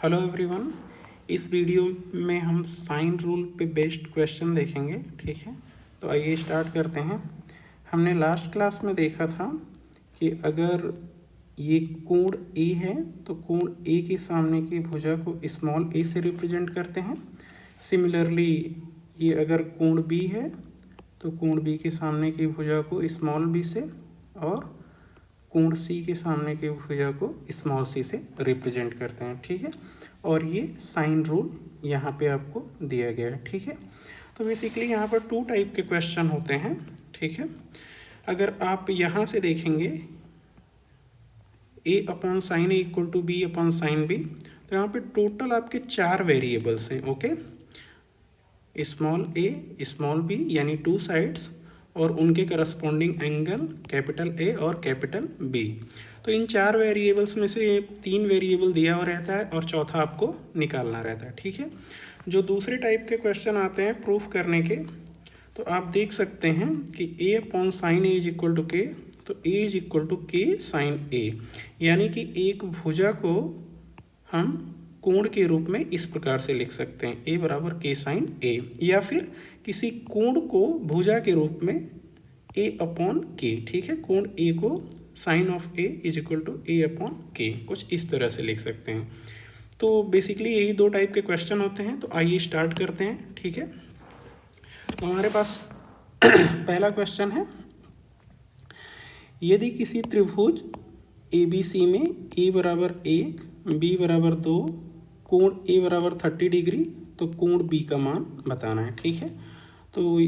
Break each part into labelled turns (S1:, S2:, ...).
S1: Hello everyone, इस video में हम साइन रूल पे बेस्ड क्वेश्चन देखेंगे। ठीक है, तो आइए स्टार्ट करते हैं। हमने लास्ट क्लास में देखा था कि अगर ये कोण ए है तो कोण ए के सामने की भुजा को स्मॉल ए से रिप्रेजेंट करते हैं। सिमिलरली ये अगर कोण बी है तो कोण बी के सामने की भुजा को स्मॉल बी से, और कोण सी के सामने की भुजा को स्मॉल सी से रिप्रेजेंट करते हैं। ठीक है, और ये साइन रूल यहाँ पे आपको दिया गया है। ठीक है, तो बेसिकली यहाँ पर टू टाइप के क्वेश्चन होते हैं। ठीक है, अगर आप यहाँ से देखेंगे a upon sine A equal to B upon sine B, तो यहाँ पे टोटल आपके 4 वेरिएबल्स हैं। Okay, small a small b यानी 2 साइड्स और उनके करस्पॉन्डिंग एंगल कैपिटल ए और कैपिटल बी। तो इन 4 वेरिएबल्स में से 3 वेरिएबल दिया हुआ रहता है और चौथा आपको निकालना रहता है। ठीक है, जो दूसरे टाइप के क्वेश्चन आते हैं प्रूफ करने के, तो आप देख सकते हैं कि a upon sine A is equal to K, तो a is equal to K sine A, यानी कि एक भुजा को हम कोण के रूप में इस प्रकार से लिख सकते हैं a बराबर के साइन ए, या फिर किसी कोण को भुजा के रूप में a अपॉन के। ठीक है, कोण a को sine of a is equal to a upon K, कुछ इस तरह से लिख सकते हैं। तो बेसिकली यही 2 टाइप के क्वेश्चन होते हैं। तो आइए स्टार्ट करते हैं। ठीक है, तो हमारे पास पहला क्वेश्चन है, यदि किसी त्रिभुज ABC में a बराबर 1, b बराबर 2, कोण a बराबर 30 डिग्री, तो कोण b का मान बताना है। ठीक है, तो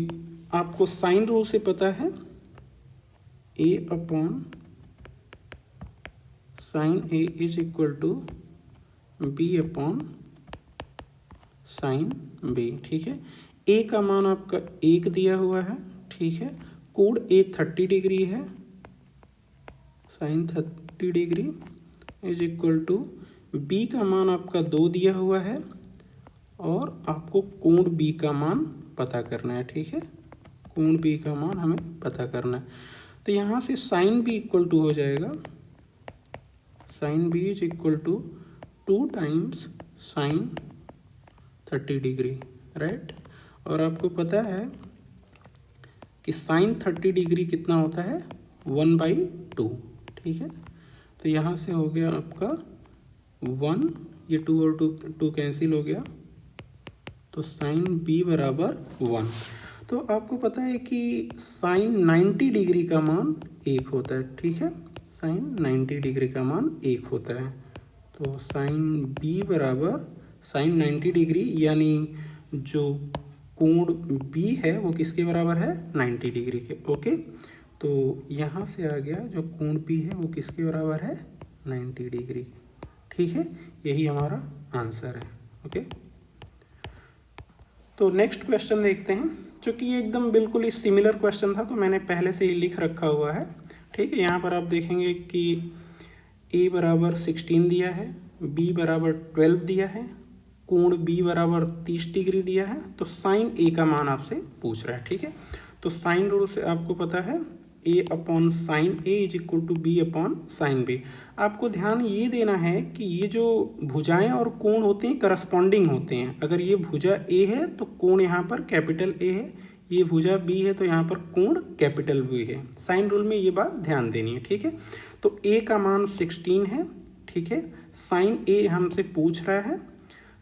S1: आपको साइन रूल से पता है a upon sine A is equal to b upon sine b। ठीक है, a का मान आपका 1 दिया हुआ है। ठीक है, कोण a 30 डिग्री है, sine 30 degree is equal to b का मान आपका 2 दिया हुआ है, और आपको कोण b का मान पता करना है। ठीक है, कोण b का मान हमें पता करना है। तो यहाँ से साइन b इक्वल टू हो जाएगा, sine b is equal to 2 times sine 30 degree, right. और आपको पता है कि साइन 30 डिग्री कितना होता है, 1/2। ठीक है, तो यहाँ से हो गया आपका 1, ये 2 और 2 कैंसिल हो गया, तो साइन b बराबर 1। तो आपको पता है कि साइन 90 डिग्री का मान 1 होता है। ठीक है, साइन 90 डिग्री का मान 1 होता है। तो साइन b बराबर साइन 90 डिग्री, यानी जो कोण b है वो किसके बराबर है, 90 डिग्री के। ओके, तो यहाँ से आ गया जो कोण b है वो किसके बराबर है, 90 डिग्री। ठीक है, यही हमारा आंसर है। ओके, तो नेक्स्ट क्वेश्चन देखते हैं। चूँकि ये एकदम बिल्कुल ही सिमिलर क्वेश्चन था तो मैंने पहले से ही लिख रखा हुआ है। ठीक है, यहाँ पर आप देखेंगे कि a बराबर 16 दिया है, b बराबर 12 दिया है, कोण b बराबर 30 डिग्री दिया है, तो साइन a का मान आपसे पूछ रहा है। ठीक है, तो साइन रूल से आपको पता है a upon sine a is equal to b upon sine b। आपको ध्यान ये देना है कि ये जो भुजाएं और कोण होते हैं करस्पॉन्डिंग होते हैं। अगर ये भुजा a है तो कोण यहाँ पर कैपिटल A है, ये भुजा b है तो यहाँ पर कोण कैपिटल B है। साइन रूल में ये बात ध्यान देनी है। ठीक है, तो a का मान 16 है। ठीक है, साइन a हमसे पूछ रहा है,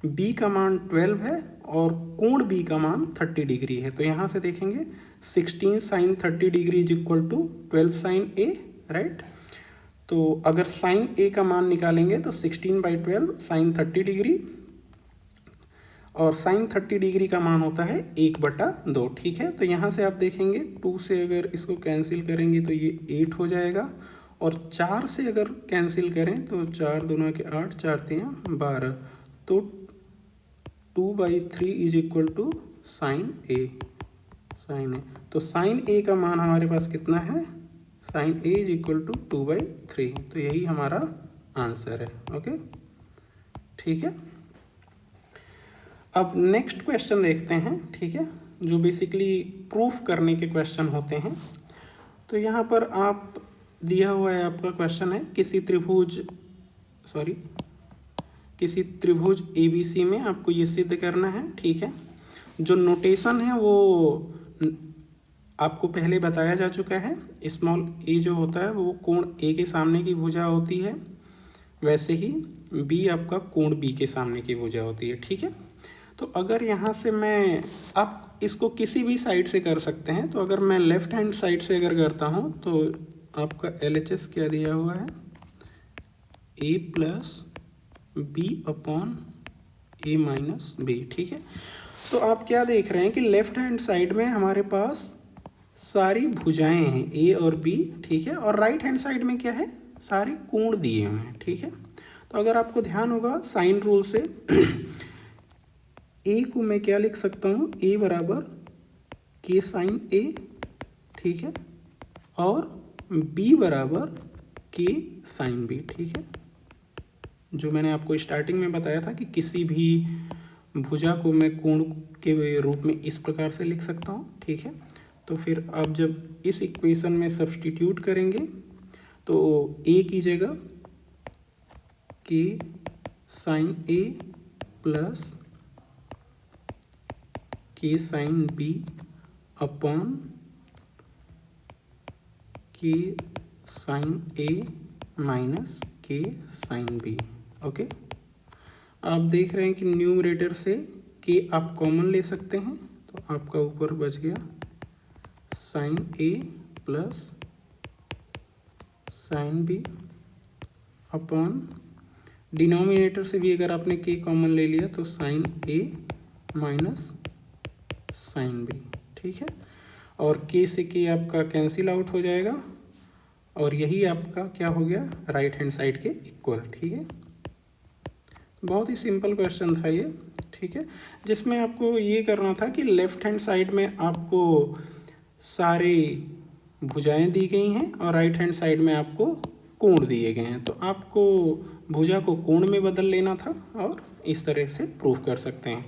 S1: b का मान 12 है और कोण b का मान 30 डिग्री है। तो यहाँ से देखेंगे 16 sine 30 degree is equal to 12 sine a, right. तो अगर साइन a का मान निकालेंगे तो 16/12 साइन 30 डिग्री, और साइन 30 डिग्री का मान होता है 1/2। ठीक है, तो यहाँ से आप देखेंगे 2 से अगर इसको कैंसिल करेंगे तो ये 8 हो जाएगा, और 4 से अगर कैंसिल करें तो 4 दूना के 8, 4 3 12, तो 2/3 is equal to sine A, sine A. तो साइन ए का मान हमारे पास कितना है, sine A is equal to 2/3। तो यही हमारा आंसर है। ओके, ठीक है, अब नेक्स्ट क्वेश्चन देखते हैं। ठीक है, जो बेसिकली प्रूफ करने के क्वेश्चन होते हैं। तो यहाँ पर आप दिया हुआ है, आपका क्वेश्चन है किसी त्रिभुज ABC में आपको ये सिद्ध करना है, ठीक है। जो नोटेशन है वो आपको पहले बताया जा चुका है। स्मॉल a जो होता है वो कोण A के सामने की भुजा होती है, वैसे ही B आपका कोण B के सामने की भुजा होती है, ठीक है। तो अगर यहाँ से मैं, आप इसको किसी भी साइड से कर सकते हैं, तो अगर मैं लेफ्ट हैंड साइड से अगर करता हूँ तो आपका LHS क्या दिया हुआ है, a plus B upon a minus B, ठीक है। तो आप क्या देख रहे हैं कि लेफ्ट हैंड साइड में हमारे पास सारी भुजाएं हैं a और b, ठीक है, और राइट हैंड साइड में क्या है, सारे कोण दिए हुए हैं, ठीक है। तो अगर आपको ध्यान होगा साइन रूल से a को मैं क्या लिख सकता हूँ, a बराबर k साइन a, ठीक है, और b बराबर k साइन b, ठीक है। जो मैंने आपको स्टार्टिंग में बताया था कि किसी भी भुजा को मैं कोण के रूप में इस प्रकार से लिख सकता हूँ, ठीक है। तो फिर आप जब इस इक्वेशन में सब्स्टिट्यूट करेंगे तो a की जगह k sine a plus k sine b upon k sine a minus k sine b, okay. आप देख रहे हैं कि न्यूमरेटर से k आप कॉमन ले सकते हैं, तो आपका ऊपर बच गया sine a plus sine b upon denominator से भी अगर आपने k कॉमन ले लिया तो sine a minus sine b, ठीक है। और k से k आपका कैंसिल आउट हो जाएगा और यही आपका क्या हो गया, राइट हैंड साइड के इक्वल, ठीक है। बहुत ही सिंपल क्वेश्चन था ये, ठीक है, जिसमें आपको ये करना था कि लेफ्ट हैंड साइड में आपको सारे भुजाएं दी गई हैं और राइट हैंड साइड में आपको कोण दिए गए हैं। तो आपको भुजा को कोण में बदल लेना था और इस तरह से प्रूव कर सकते हैं।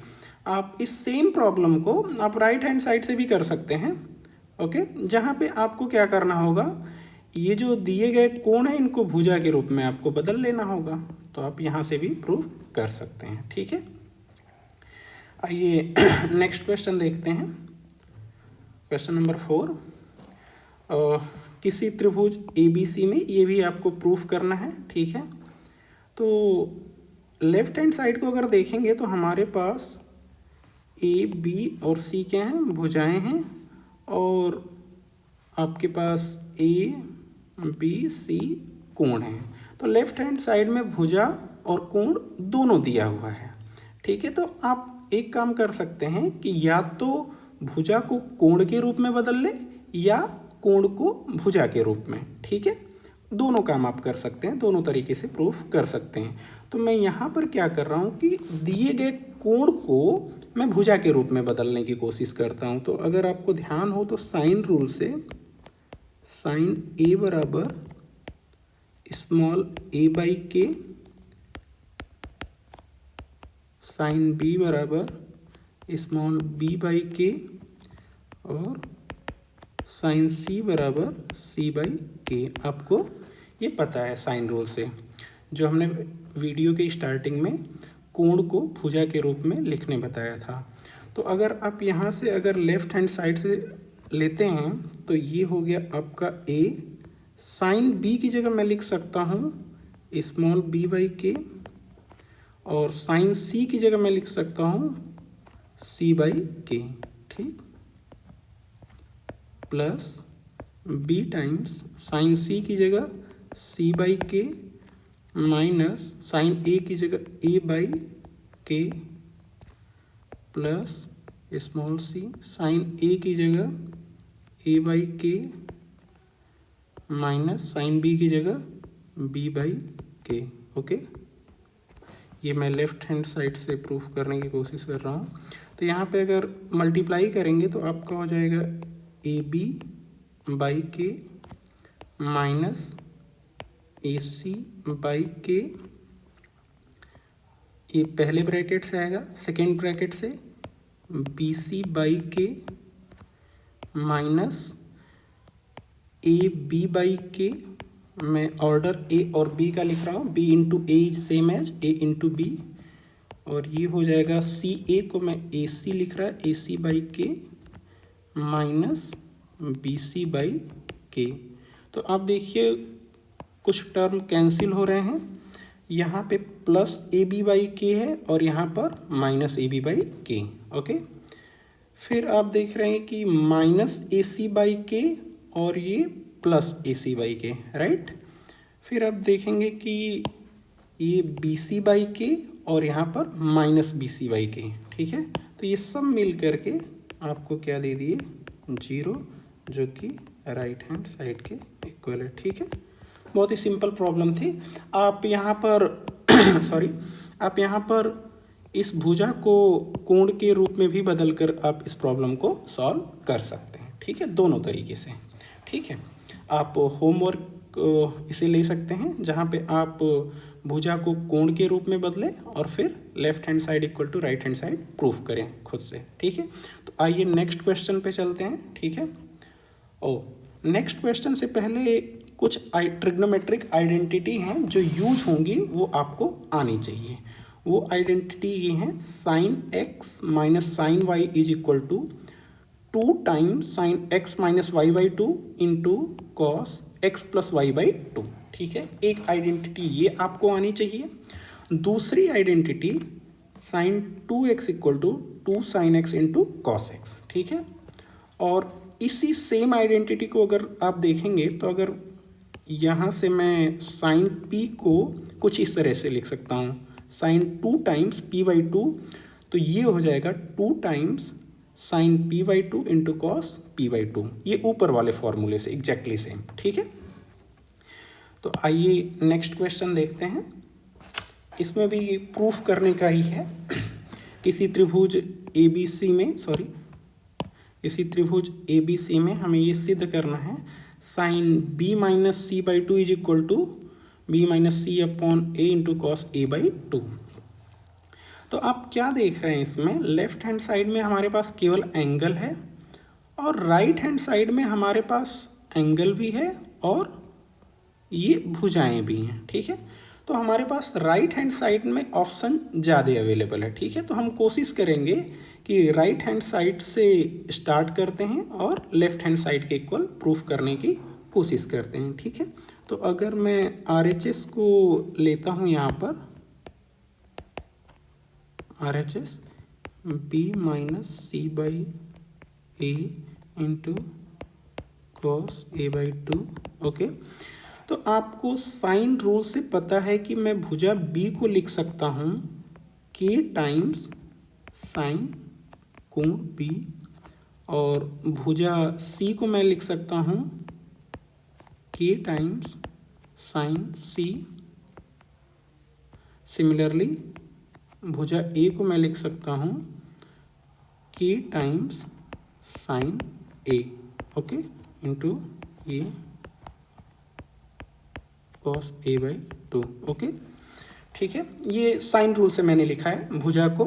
S1: आप इस सेम प्रॉब्लम को आप राइट हैंड साइड से भी कर सकते हैं, ओके। जहाँ पे आपको क्या करना होगा, ये जो दिए गए कोण है इनको भुजा के रूप में आपको बदल लेना होगा। तो आप यहाँ से भी प्रूव कर सकते हैं, ठीक है। आइए नेक्स्ट क्वेश्चन देखते हैं, क्वेश्चन नंबर 4। किसी त्रिभुज ABC में ये भी आपको प्रूफ करना है, ठीक है। तो लेफ्ट हैंड साइड को अगर देखेंगे तो हमारे पास A, B और C क्या हैं, भुजाएं हैं, और आपके पास A, B, C कोण हैं। तो लेफ्ट हैंड साइड में भुजा और कोण दोनों दिया हुआ है, ठीक है। तो आप एक काम कर सकते हैं कि या तो भुजा को कोण के रूप में बदल ले या कोण को भुजा के रूप में, ठीक है। दोनों काम आप कर सकते हैं, दोनों तरीके से प्रूफ कर सकते हैं। तो मैं यहाँ पर क्या कर रहा हूँ कि दिए गए कोण को मैं भुजा के रूप में बदलने की कोशिश करता हूँ। तो अगर आपको ध्यान हो तो साइन रूल से साइन A बराबर स्मॉल a बाई के, साइन B बराबर स्मॉल b बाई के, और साइन C बराबर c बाई के। आपको ये पता है साइन रूल से, जो हमने वीडियो के स्टार्टिंग में कोण को भुजा के रूप में लिखने बताया था। तो अगर आप यहाँ से अगर लेफ्ट हैंड साइड से लेते हैं तो ये हो गया आपका a, साइन B की जगह मैं लिख सकता हूँ स्मॉल b बाई के, और साइन C की जगह मैं लिख सकता हूँ c बाई के, ठीक, plus b times sine C की जगह c by k minus sine A की जगह a by k, plus small c sine A की जगह a by k minus sine B की जगह b बाई के, ओके। ये मैं लेफ्ट हैंड साइड से प्रूफ करने की कोशिश कर रहा हूँ। तो यहाँ पे अगर मल्टीप्लाई करेंगे तो आपका हो जाएगा AB by k minus AC by के, ये पहले ब्रैकेट से आएगा, सेकेंड ब्रैकेट से BC by k minus AB by के। मैं ऑर्डर A और B का लिख रहा हूँ, B into A is same as A into B, और ये हो जाएगा सी ए को मैं ए सी लिख रहा है, ए सी by k minus B C by के। तो आप देखिए कुछ टर्म कैंसिल हो रहे हैं, यहाँ पे प्लस ए बी बाई के है और यहाँ पर minus A B by k. Okay, फिर आप देख रहे हैं कि माइनस ए सी बाई के और ये प्लस ए सी बाई के, राइट। फिर आप देखेंगे कि ये बी सी बाई के और यहाँ पर minus B C by k, ठीक है। तो ये सब मिल करके आपको क्या दे दिए, 0, जो कि राइट हैंड साइड के इक्वल है, ठीक है। बहुत ही सिंपल प्रॉब्लम थी। आप यहाँ पर सॉरी, आप यहाँ पर इस भुजा को कोण के रूप में भी बदल कर आप इस प्रॉब्लम को सॉल्व कर सकते हैं, ठीक है, दोनों तरीके से, ठीक है। आप होमवर्क इसे ले सकते हैं जहाँ पे आप भुजा को कोण के रूप में बदलें और फिर left hand side equal to right hand side proof करें खुद से, ठीक है। तो आइए नेक्स्ट क्वेश्चन पे चलते हैं, ठीक है। नेक्स्ट क्वेश्चन से पहले कुछ ट्रिग्नोमेट्रिक आइडेंटिटी हैं जो यूज होंगी, वो आपको आनी चाहिए। वो आइडेंटिटी ये हैं, sine x minus sine y is equal to 2 times sine x minus y by 2 into cos x plus y by 2, ठीक है। एक आइडेंटिटी ये आपको आनी चाहिए। दूसरी identity sine 2x equal to 2 sine x into cos x, ठीक है। और इसी सेम आइडेंटिटी को अगर आप देखेंगे तो अगर यहाँ से मैं साइन p को कुछ इस तरह से लिख सकता हूँ, साइन 2 टाइम्स p बाई 2, तो ये हो जाएगा 2 times sign p by 2 into cos p by 2, ये ऊपर वाले फॉर्मूले से एग्जैक्टली सेम, ठीक है। तो आइए नेक्स्ट क्वेश्चन देखते हैं। इसमें भी प्रूफ करने का ही है। किसी त्रिभुज ABC में हमें ये सिद्ध करना है, sine b minus c by 2 is equal to b minus c upon a into cos a by 2। तो आप क्या देख रहे हैं, इसमें लेफ्ट हैंड साइड में हमारे पास केवल एंगल है और राइट हैंड साइड में हमारे पास एंगल भी है और ये भुजाएं भी हैं, ठीक है। तो हमारे पास राइट हैंड साइड में ऑप्शन ज़्यादा अवेलेबल है, ठीक है। तो हम कोशिश करेंगे कि राइट हैंड साइड से स्टार्ट करते हैं और लेफ्ट हैंड साइड के इक्वल प्रूफ करने की कोशिश करते हैं, ठीक है। तो अगर मैं RHS को लेता हूँ यहाँ पर, RHS b minus c by a into cos a by 2, okay. तो आपको साइन रूल से पता है कि मैं भुजा B को लिख सकता हूँ K टाइम्स साइन कोण B, और भुजा C को मैं लिख सकता हूँ K times sine C। Similarly भुजा A को मैं लिख सकता हूँ K times sine A, okay, into ये कॉस a बाई 2, ओके, ठीक है। ये साइन रूल से मैंने लिखा है भुजा को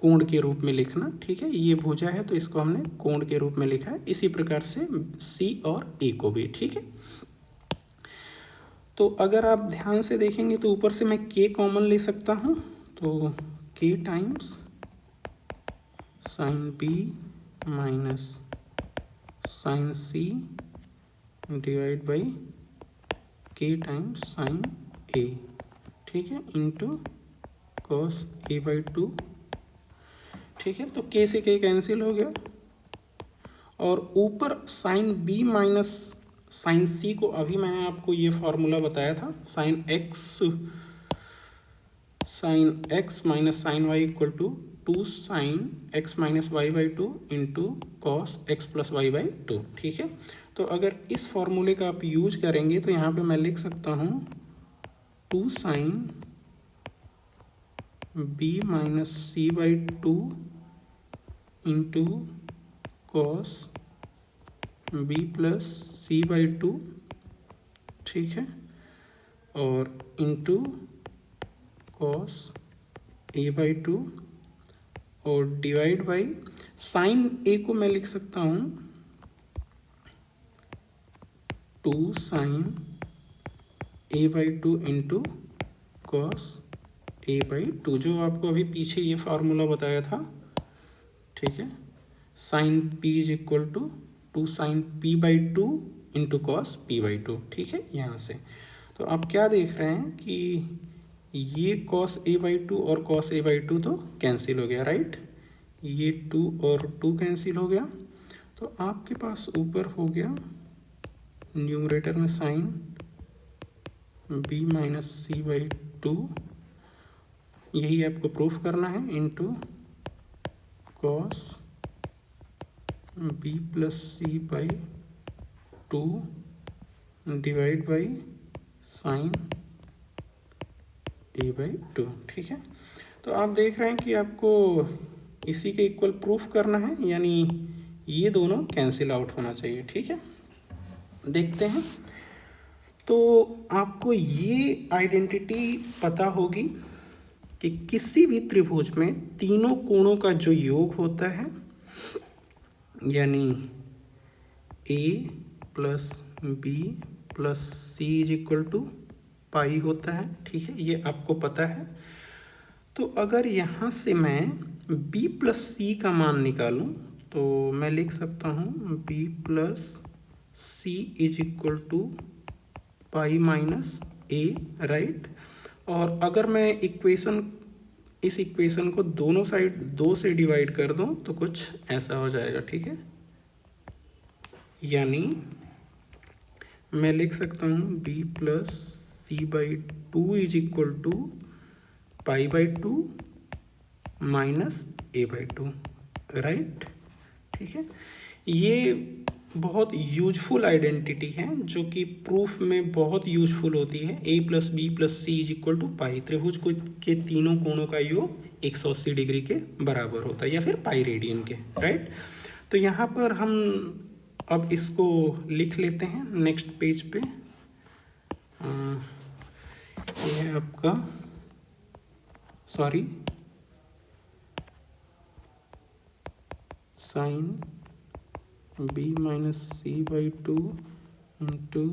S1: कोण के रूप में लिखना, ठीक है। ये भुजा है तो इसको हमने कोण के रूप में लिखा है, इसी प्रकार से C और A को भी, ठीक है। तो अगर आप ध्यान से देखेंगे तो ऊपर से मैं K कॉमन ले सकता हूँ, तो K times sine B minus sine C divide by K times sine A, ठीक है, इंटू कॉस a बाई 2, ठीक है। तो K से K कैंसिल हो गया और ऊपर sine B minus sine C को अभी मैंने आपको ये फॉर्मूला बताया था, sine x minus sine y equal to 2 sine x minus y by 2 into cos x plus y by 2, ठीक है। तो अगर इस फॉर्मूले का आप यूज करेंगे तो यहाँ पे मैं लिख सकता हूँ 2 sine b minus c by 2 into cos b plus c by 2, ठीक है, और इंटू कॉस a बाई 2 और डिवाइड बाई साइन a को मैं लिख सकता हूँ 2 sine a by 2 into cos a/2, जो आपको अभी पीछे ये फार्मूला बताया था, ठीक है। Sine p is equal to 2 sine p/2 into cos p/2, ठीक है। यहाँ से तो आप क्या देख रहे हैं कि ये cos a/2 और cos a/2 तो कैंसिल हो गया, राइट। ये 2 और 2 कैंसिल हो गया, तो आपके पास ऊपर हो गया न्यूमरेटर में साइन b माइनस c/2, यही आपको प्रूफ करना है, into cos b plus c/2 divide by sine a/2, ठीक है। तो आप देख रहे हैं कि आपको इसी के इक्वल प्रूफ करना है, यानी ये दोनों कैंसिल आउट होना चाहिए, ठीक है। देखते हैं, तो आपको ये आइडेंटिटी पता होगी कि किसी भी त्रिभुज में तीनों कोणों का जो योग होता है, यानी a plus b plus c is equal to pi होता है, ठीक है, ये आपको पता है। तो अगर यहाँ से मैं b प्लस c का मान निकालूं तो मैं लिख सकता हूँ b plus c is equal to pi minus a, right. और अगर मैं इस इक्वेशन को दोनों साइड 2 से डिवाइड कर दूं तो कुछ ऐसा हो जाएगा, ठीक है। यानी मैं लिख सकता हूँ b plus c/2 is equal to pi minus a/2, right, ठीक है। ये बहुत यूजफुल आइडेंटिटी है जो कि प्रूफ में बहुत यूजफुल होती है। a plus B plus C is equal to pi, त्रिभुज को के तीनों कोणों का योग 180 डिग्री के बराबर होता है, या फिर पाई रेडियन के, राइट। तो यहाँ पर हम अब इसको लिख लेते हैं नेक्स्ट पेज पे। ये है आपका, sorry, sine b minus c/2 into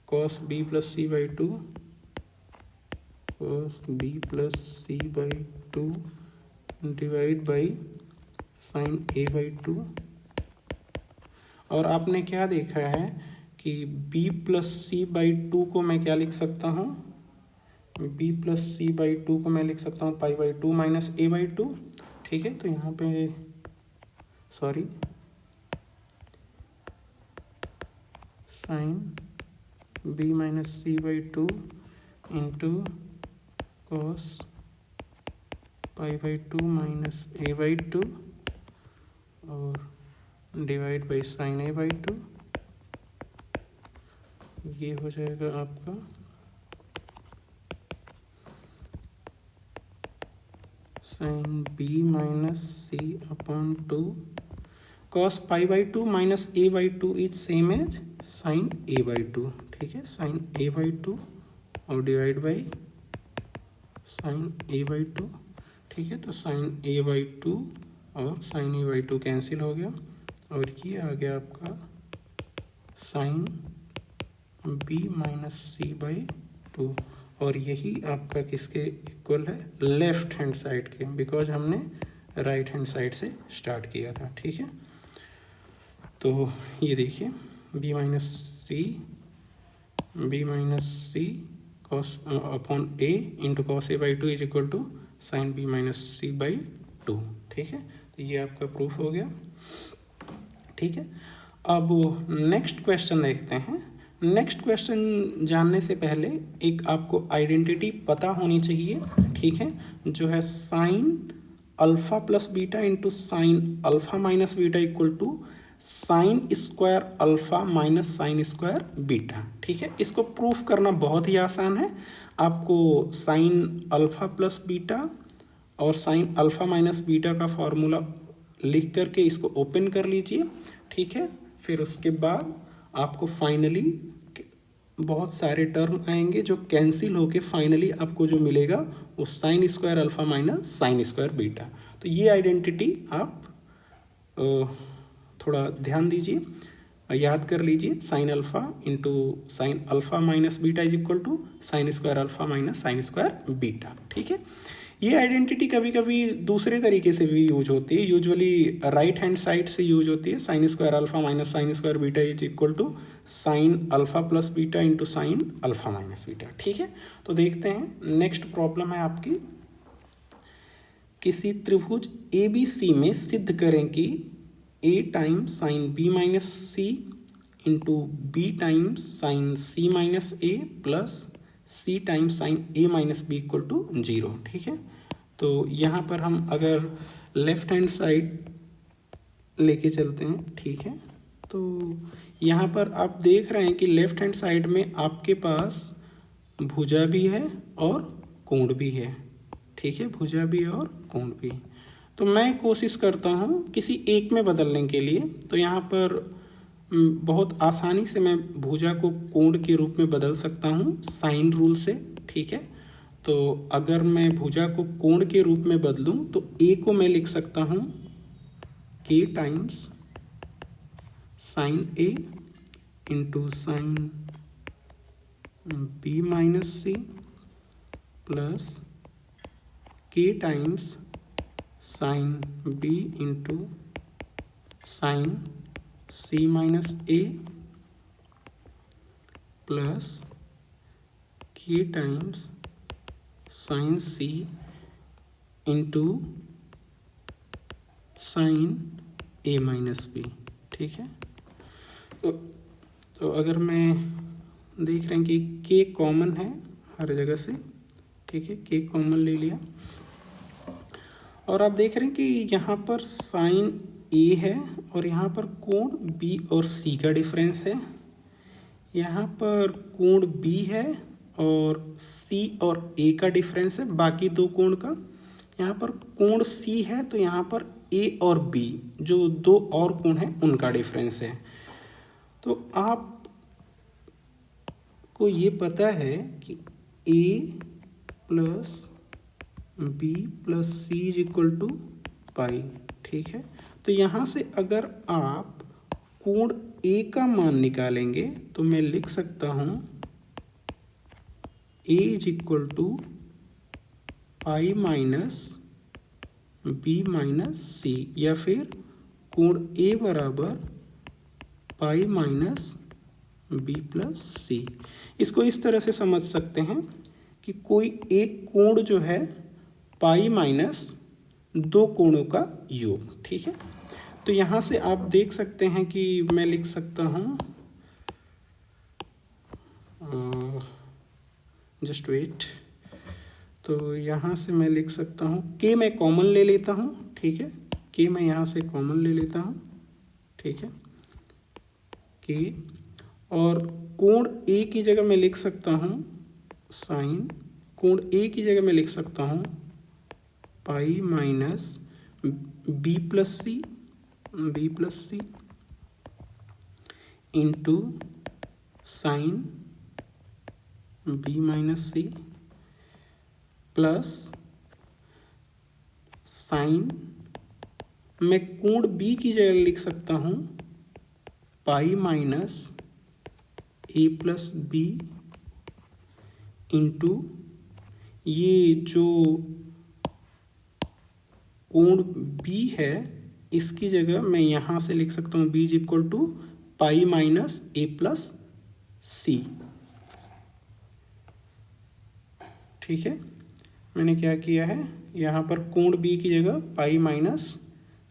S1: cos b plus c/2 cos b plus c/2 divide by sine a/2। और आपने क्या देखा है कि b प्लस c/2 को मैं क्या लिख सकता हूँ, b प्लस c/2 को मैं लिख सकता हूँ पाई/2 माइनस a/2, ठीक है। तो यहाँ पे sorry, sine b minus c/2 into cos pi minus a/2 और डिवाइड बाई साइन a/2, ये हो जाएगा आपका sine b minus c/2 cos pi minus a/2 is same as sine a/2, ठीक है, साइन a/2 और डिवाइड बाई साइन a/2, ठीक है। तो साइन a/2 और साइन a/2 कैंसिल हो गया, और ये आ गया आपका साइन b माइनस c/2, और यही आपका किसके इक्वल है, लेफ्ट हैंड साइड के, बिकॉज हमने राइट हैंड साइड से स्टार्ट किया था, ठीक है। तो ये देखिए b minus c cos upon a into cos a/2 is equal to sine b minus c/2, ठीक है। तो ये आपका प्रूफ हो गया, ठीक है। अब नेक्स्ट क्वेश्चन देखते हैं। नेक्स्ट क्वेश्चन जानने से पहले एक आपको आइडेंटिटी पता होनी चाहिए, ठीक है, जो है sine alpha plus beta into sine alpha minus beta equal to sine square alpha minus sine square beta, ठीक है। इसको प्रूफ करना बहुत ही आसान है। आपको साइन अल्फा प्लस बीटा और साइन अल्फा माइनस बीटा का फॉर्मूला लिख करके इसको ओपन कर लीजिए, ठीक है। फिर उसके बाद आपको फाइनली बहुत सारे टर्म आएंगे जो कैंसिल होके फाइनली आपको जो मिलेगा वो sign square alpha minus sine square beta. तो ये आइडेंटिटी आप थोड़ा ध्यान दीजिए। याद कर लीजिए, sine alpha into sine alpha minus beta is equal to sine square alpha minus sine square beta. ठीक है, ये आइडेंटिटी कभी कभी दूसरे तरीके से भी यूज होती है, यूजुअली राइट हैंड साइड से यूज होती है। Sine square alpha minus sine square beta is equal to sine alpha plus beta into sine alpha minus beta. ठीक है, तो देखते हैं नेक्स्ट प्रॉब्लम है आपकी, किसी त्रिभुज ABC में सिद्ध करें कि A times sine B minus c into b times sine C minus A plus C times sine A minus b equal to 0। ठीक है, तो यहाँ पर हम अगर लेफ्ट हैंड साइड लेके चलते हैं, ठीक है, तो यहाँ पर आप देख रहे हैं कि लेफ्ट हैंड साइड में आपके पास भुजा भी है और कोण भी है। ठीक है, भुजा भी और कोण भी। तो मैं कोशिश करता हूँ किसी एक में बदलने के लिए। तो यहाँ पर बहुत आसानी से मैं भुजा को कोण के रूप में बदल सकता हूँ साइन रूल से। ठीक है, तो अगर मैं भुजा को कोण के रूप में बदलूँ तो ए को मैं लिख सकता हूँ k times sine A into sine B minus C plus k times sine B into sine C minus A plus k times sine C into sine A minus B. ठीक है, तो अगर मैं देख रहे हैं कि के कॉमन है हर जगह से। ठीक है, के कॉमन ले लिया और आप देख रहे हैं कि यहाँ पर साइन ए है और यहाँ पर कोण बी और सी का डिफरेंस है। यहाँ पर कोण बी है और सी और ए का डिफरेंस है बाकी दो कोण का। यहाँ पर कोण सी है तो यहाँ पर ए और बी जो दो और कोण हैं उनका डिफरेंस है। तो आप को ये पता है कि A plus B plus C is equal to pi. ठीक है, तो यहाँ से अगर आप कोण ए का मान निकालेंगे तो मैं लिख सकता हूँ A is equal to pi minus B minus C, या फिर कोण ए बराबर pi minus B plus C. इसको इस तरह से समझ सकते हैं कि कोई एक कोण जो है पाई माइनस दो कोणों का योग। ठीक है, तो यहाँ से आप देख सकते हैं कि मैं लिख सकता हूँ, जस्ट वेट, तो यहाँ से मैं लिख सकता हूँ के मैं कॉमन ले लेता हूँ। ठीक है, के मैं यहाँ से कॉमन ले लेता हूँ। ठीक है, के और कोण ए की जगह मैं लिख सकता हूँ साइन, कोण ए की जगह मैं लिख सकता हूँ पाई माइनस बी प्लस सी इंटू साइन बी माइनस सी प्लस साइन, मैं कोण बी की जगह लिख सकता हूँ pi minus A plus B into ये जो कोण बी है इसकी जगह मैं यहाँ से लिख सकता हूँ B is equal to pi minus A plus C. ठीक है, मैंने क्या किया है, यहाँ पर कोण बी की जगह पाई माइनस,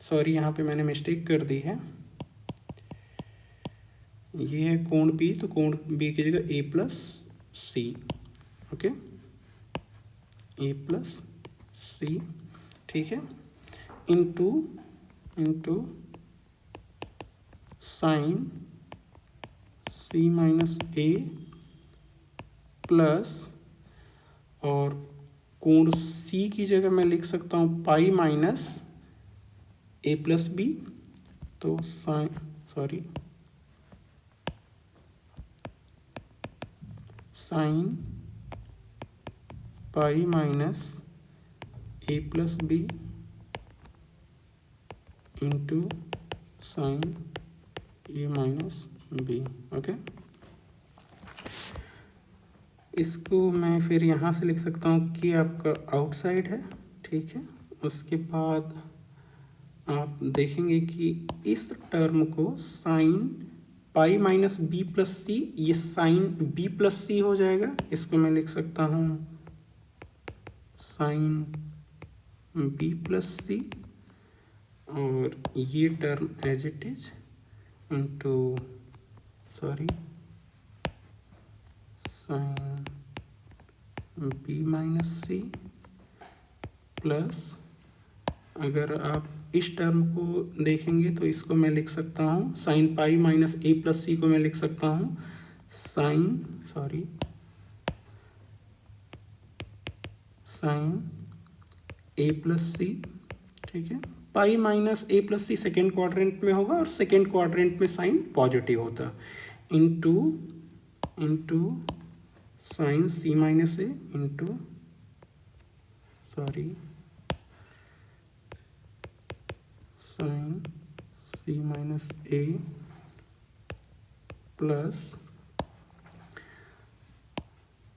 S1: सॉरी यहाँ पे मैंने मिस्टेक कर दी है, ये है कोण बी, तो कोण बी की जगह ए प्लस सी। ओके, ए प्लस सी। ठीक है, into sine C minus A plus, और कोण सी की जगह मैं लिख सकता हूँ pi minus A plus B, तो sine pi minus A plus B into sine A minus B. Okay, इसको मैं फिर यहाँ से लिख सकता हूँ कि आपका आउटसाइड है, ठीक है। उसके बाद आप देखेंगे कि इस टर्म को sine pi minus B plus C, ये साइन बी प्लस सी हो जाएगा। इसको मैं लिख सकता हूँ साइन बी प्लस सी, और ये term as it is into sine B minus C plus, अगर आप इस टर्म को देखेंगे तो इसको मैं लिख सकता हूँ sign pi minus A plus सी को मैं लिख सकता हूँ साइन ए प्लस सी, ठीक है। पाई minus A plus C second quadrant में होगा और सेकेंड क्वाड्रेंट में साइन पॉजिटिव होता, into sine C minus A into sine C minus A plus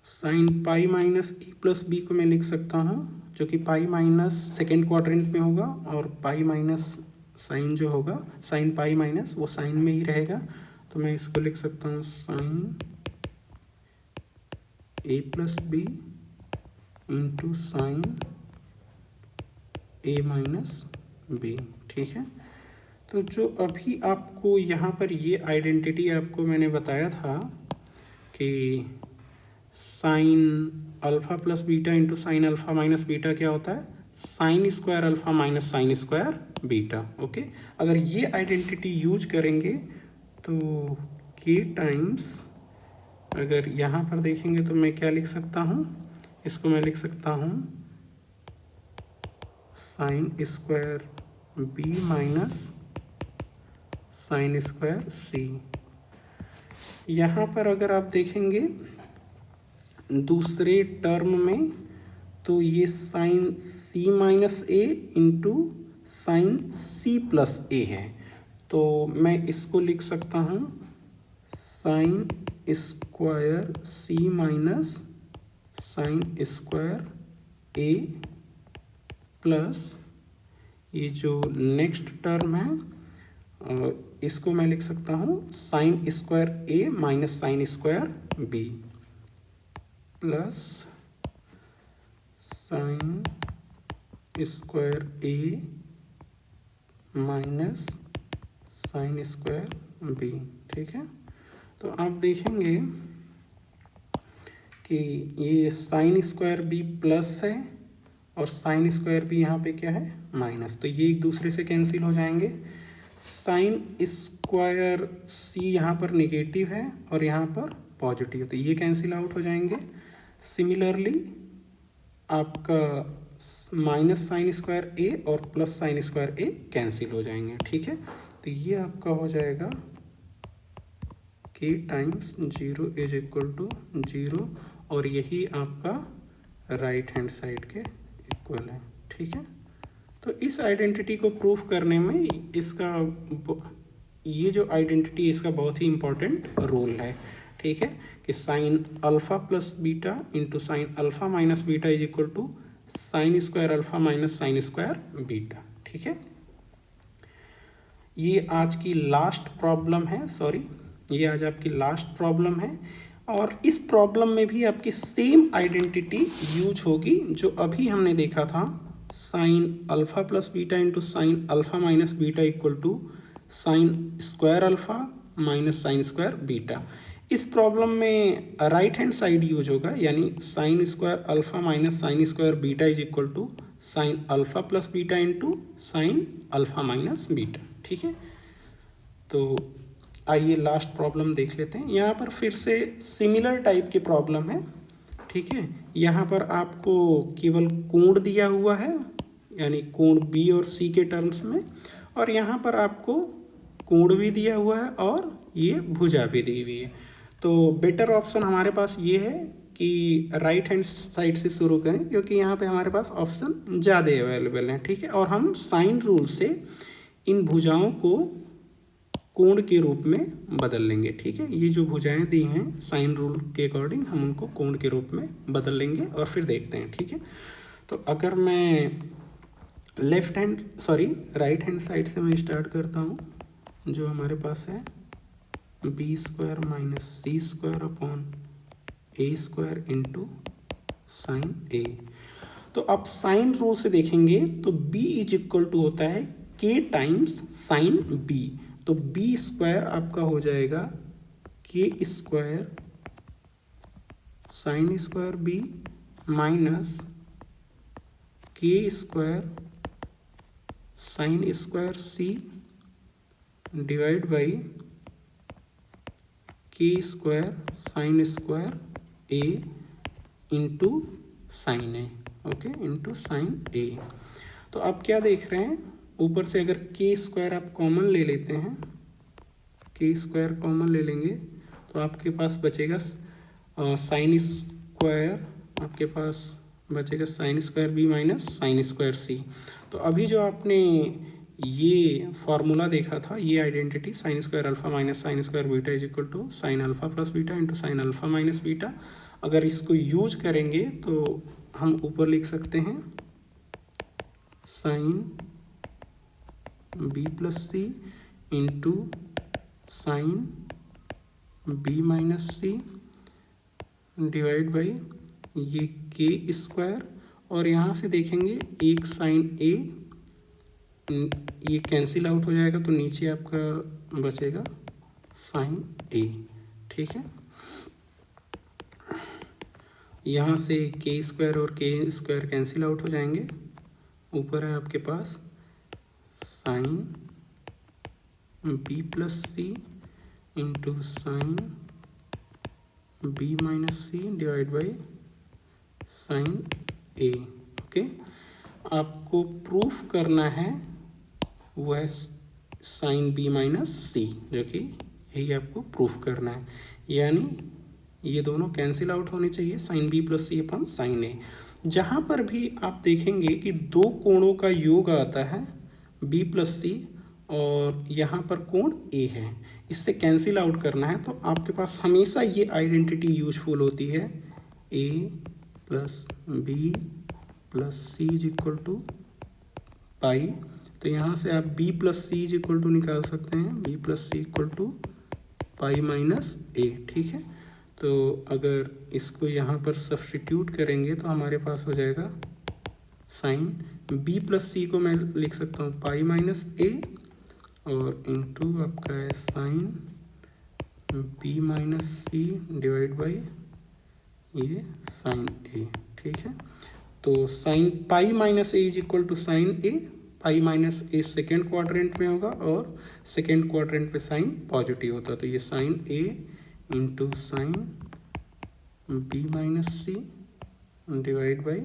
S1: sign pi minus A plus B को मैं लिख सकता हूँ, जो कि पाई माइनस सेकेंड क्वाड्रेंट में होगा, और पाई माइनस साइन जो होगा साइन पाई माइनस वो साइन में ही रहेगा, तो मैं इसको लिख सकता हूँ sign A plus B into sine A minus B, ठीक है। तो जो अभी आपको यहाँ पर ये आइडेंटिटी आपको मैंने बताया था कि sine alpha plus beta into sine alpha minus beta क्या होता है, sine square alpha minus sine square beta. Okay, अगर ये आइडेंटिटी यूज करेंगे तो के टाइम्स, अगर यहाँ पर देखेंगे तो मैं क्या लिख सकता हूँ, इसको मैं लिख सकता हूँ sine square B minus sine square C. यहाँ पर अगर आप देखेंगे दूसरे टर्म में तो ये साइन सी माइनस ए इंटू साइन सी प्लस ए है, तो मैं इसको लिख सकता हूँ साइन स्क्वायर सी माइनस साइन स्क्वायर ए प्लस ये जो नेक्स्ट टर्म है इसको मैं लिख सकता हूँ sine square A minus sine square B plus sine square A minus sine square B, ठीक है। तो आप देखेंगे कि ये साइन स्क्वायर बी प्लस है और साइन स्क्वायर बी यहाँ पे क्या है माइनस, तो ये एक दूसरे से कैंसिल हो जाएंगे। साइन स्क्वायर सी यहाँ पर नेगेटिव है और यहाँ पर पॉजिटिव, तो ये कैंसिल आउट हो जाएंगे। सिमिलरली आपका माइनस साइन स्क्वायर ए और प्लस साइन स्क्वायर ए कैंसिल हो जाएंगे, ठीक है। तो ये आपका हो जाएगा k times 0 is equal to 0, और यही आपका राइट हैंड साइड के इक्वल है, ठीक है। तो इस आइडेंटिटी को प्रूफ करने में इसका ये जो आइडेंटिटी इसका बहुत ही इम्पोर्टेंट रोल है, ठीक है, कि sine alpha plus beta into sine alpha minus beta is equal to sine square alpha minus sine square beta, ठीक है। ये आज की लास्ट प्रॉब्लम है, ये आज आपकी लास्ट प्रॉब्लम है, और इस प्रॉब्लम में भी आपकी सेम आइडेंटिटी यूज होगी जो अभी हमने देखा था, sine alpha plus beta into sine alpha minus beta equal to sine square alpha minus sine square beta. इस प्रॉब्लम में राइट हैंड साइड यूज होगा, यानी sine square alpha minus sine square beta is equal to sine alpha plus beta into sine alpha minus beta, ठीक है। तो आइए last problem देख लेते हैं। यहाँ पर फिर से सिमिलर टाइप की प्रॉब्लम है, ठीक है। यहाँ पर आपको केवल कोण दिया हुआ है, यानी कोण बी और सी के टर्म्स में, और यहाँ पर आपको कोण भी दिया हुआ है और ये भुजा भी दी हुई है। तो बेटर ऑप्शन हमारे पास ये है कि राइट हैंड साइड से शुरू करें, क्योंकि यहाँ पे हमारे पास ऑप्शन ज़्यादा अवेलेबल हैं, ठीक है। और हम साइन रूल से इन भुजाओं को कोण के रूप में बदल लेंगे। ठीक है, ये जो भुजाएं दी हैं साइन रूल के अकॉर्डिंग हम उनको कोण के रूप में बदल लेंगे और फिर देखते हैं। ठीक है, तो अगर मैं राइट हैंड साइड से मैं स्टार्ट करता हूँ, जो हमारे पास है B square minus C square upon A square into sine A. तो अब साइन रूल से देखेंगे तो b इज इक्वल टू होता है k टाइम्स साइन b। तो b स्क्वायर आपका हो जाएगा k square sine square b minus k square sine square c divide by k square sine square a into sine A. Okay, into sine A. तो आप क्या देख रहे हैं, ऊपर से अगर k स्क्वायर आप कॉमन ले लेते हैं, k स्क्वायर कॉमन ले लेंगे तो आपके पास बचेगा साइन स्क्वायर, आपके पास बचेगा sign square b minus sine square c। तो अभी जो आपने ये फॉर्मूला देखा था, ये identity sine square alpha minus sine square beta is equal to sine alpha plus beta into sine alpha minus beta, अगर इसको यूज करेंगे तो हम ऊपर लिख सकते हैं sine B plus C into sine B minus C divide by ये के स्क्वायर, और यहाँ से देखेंगे एक साइन ए, ये कैंसिल आउट हो जाएगा तो नीचे आपका बचेगा साइन ए। ठीक है, यहाँ से के स्क्वायर और के स्क्वायर कैंसिल आउट हो जाएंगे, ऊपर है आपके पास sine B plus C into sine B minus C divide by sine A. Okay, आपको प्रूफ करना है वो है साइन बी माइनस सी, जो कि यही आपको प्रूफ करना है, यानी ये दोनों कैंसिल आउट होने चाहिए, साइन बी प्लस सी अपॉन साइन ए। जहाँ पर भी आप देखेंगे कि दो कोणों का योग आता है बी प्लस सी और यहाँ पर कोण ए है, इससे कैंसिल आउट करना है, तो आपके पास हमेशा ये आइडेंटिटी यूजफुल होती है, A plus B plus C is equal to pi. तो यहाँ से आप b plus C is equal to निकाल सकते हैं, b plus C equal to pi minus A. ठीक है, तो अगर इसको यहाँ पर सब्स्टिट्यूट करेंगे तो हमारे पास हो जाएगा साइन b प्लस सी को मैं लिख सकता हूँ पाई माइनस ए, और इंटू आपका है sine b minus C divide by ये साइन ए। ठीक है, तो sine pi minus A is equal to sine A, pi minus A second quadrant में होगा और सेकेंड क्वाड्रेंट पे साइन पॉजिटिव होता है, तो ये sine A into sine B minus C divide by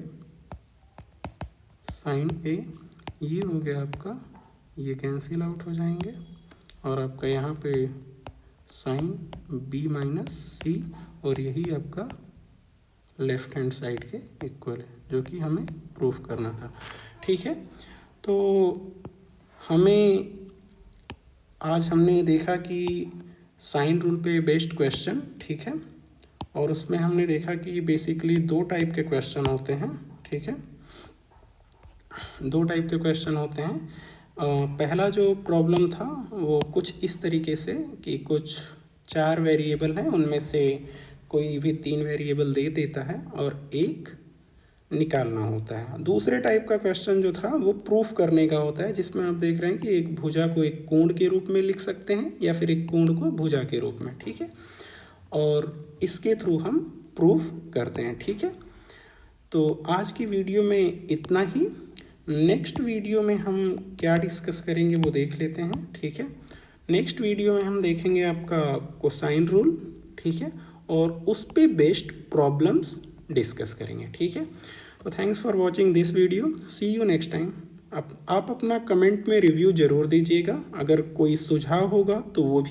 S1: sine A, ये हो गया आपका, ये कैंसिल आउट हो जाएंगे और आपका यहाँ पे साइन बी माइनस सी, और यही आपका लेफ्ट हैंड साइड के इक्वल है, जो कि हमें प्रूफ करना था। ठीक है, तो आज हमने देखा कि साइन रूल पे बेस्ड क्वेश्चन, ठीक है, और उसमें हमने देखा कि बेसिकली दो टाइप के क्वेश्चन होते हैं। ठीक है, दो टाइप के क्वेश्चन होते हैं। पहला जो प्रॉब्लम था वो कुछ इस तरीके से कि कुछ 4 वेरिएबल हैं, उनमें से कोई भी 3 वेरिएबल दे देता है और एक निकालना होता है। दूसरे टाइप का क्वेश्चन जो था वो प्रूफ करने का होता है, जिसमें आप देख रहे हैं कि एक भुजा को एक कोण के रूप में लिख सकते हैं या फिर एक कोण को भुजा के रूप में। ठीक है, और इसके थ्रू हम प्रूफ करते हैं। ठीक है, तो आज की वीडियो में इतना ही। नेक्स्ट वीडियो में हम क्या डिस्कस करेंगे वो देख लेते हैं। ठीक है, नेक्स्ट वीडियो में हम देखेंगे आपका कोसाइन रूल, ठीक है, और उस पे बेस्ड प्रॉब्लम्स डिस्कस करेंगे। ठीक है, तो thanks for watching this video, see you next time. आप अपना कमेंट में रिव्यू ज़रूर दीजिएगा, अगर कोई सुझाव होगा तो वो भी